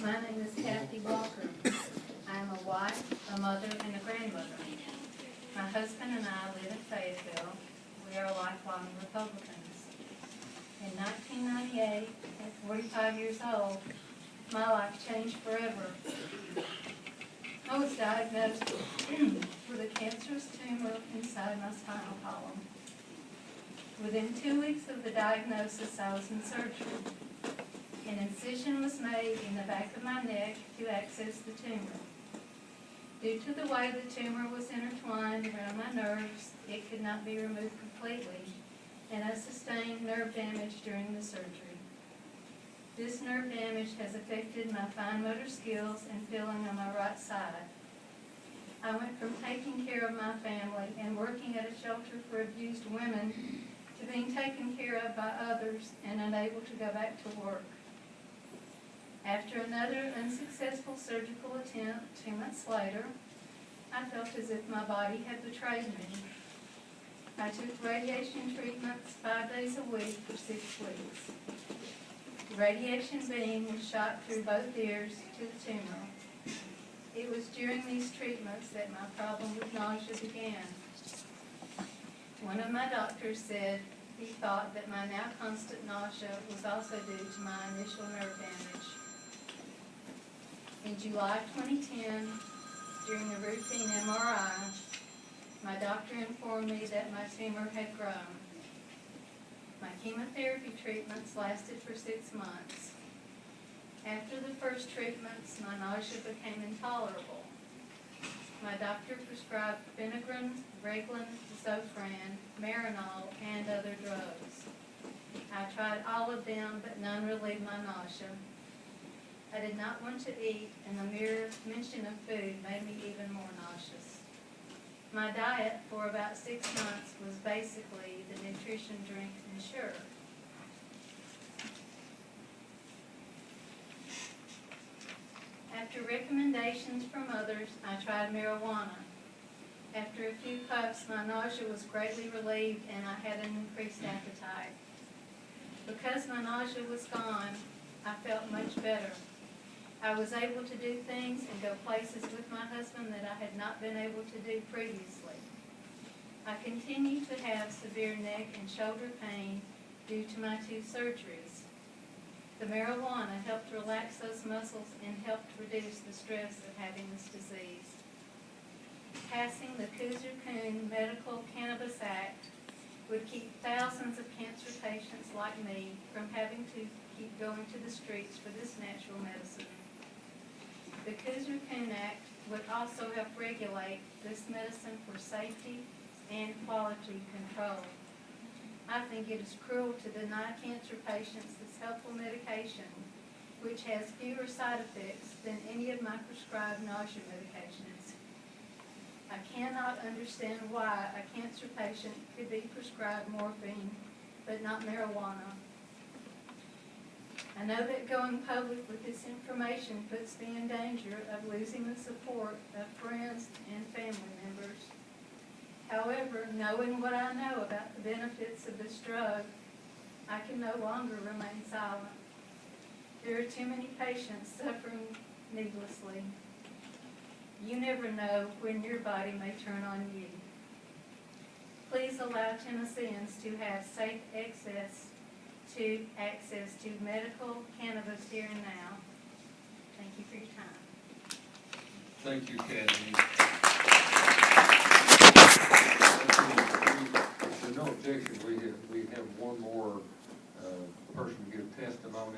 My name is Kathy Walker. I am a wife, a mother, and a grandmother. My husband and I live in Fayetteville. We are lifelong Republicans. In 1998, at 45 years old, my life changed forever. I was diagnosed with a cancerous tumor inside my spinal column. Within 2 weeks of the diagnosis, I was in surgery. An incision was made in the back of my neck to access the tumor. Due to the way the tumor was intertwined around my nerves, it could not be removed completely, and I sustained nerve damage during the surgery. This nerve damage has affected my fine motor skills and feeling on my right side. I went from taking care of my family and working at a shelter for abused women to being taken care of by others and unable to go back to work. After another unsuccessful surgical attempt 2 months later, I felt as if my body had betrayed me. I took radiation treatments 5 days a week for 6 weeks. The radiation beam was shot through both ears to the tumor. It was during these treatments that my problem with nausea began. One of my doctors said he thought that my now constant nausea was also due to my initial nerve damage. In July 2010, during a routine MRI, my doctor informed me that my tumor had grown. My chemotherapy treatments lasted for 6 months. After the first treatments, my nausea became intolerable. My doctor prescribed Phenergan, Reglan, Zofran, Marinol, and other drugs. I tried all of them, but none relieved my nausea. I did not want to eat, and the mere mention of food made me even more nauseous. My diet for about 6 months was basically the nutrition drink Ensure. After recommendations from others, I tried marijuana. After a few puffs, my nausea was greatly relieved and I had an increased appetite. Because my nausea was gone, I felt much better. I was able to do things and go places with my husband that I had not been able to do previously. I continue to have severe neck and shoulder pain due to my 2 surgeries. The marijuana helped relax those muscles and helped reduce the stress of having this disease. Passing the Kooser-Coon Medical Cannabis Act would keep thousands of cancer patients like me from having to keep going to the streets for this natural medicine. The Kooser-Coon Act would also help regulate this medicine for safety and quality control. I think it is cruel to deny cancer patients this helpful medication, which has fewer side effects than any of my prescribed nausea medications. I cannot understand why a cancer patient could be prescribed morphine, but not marijuana. I know that going public with this information puts me in danger of losing the support of friends and family members. However, knowing what I know about the benefits of this drug, I can no longer remain silent. There are too many patients suffering needlessly. You never know when your body may turn on you. Please allow Tennesseans to have safe access to medical cannabis here and now. Thank you for your time. Thank you, Kathy. If there's no objection, we have one more person give testimony.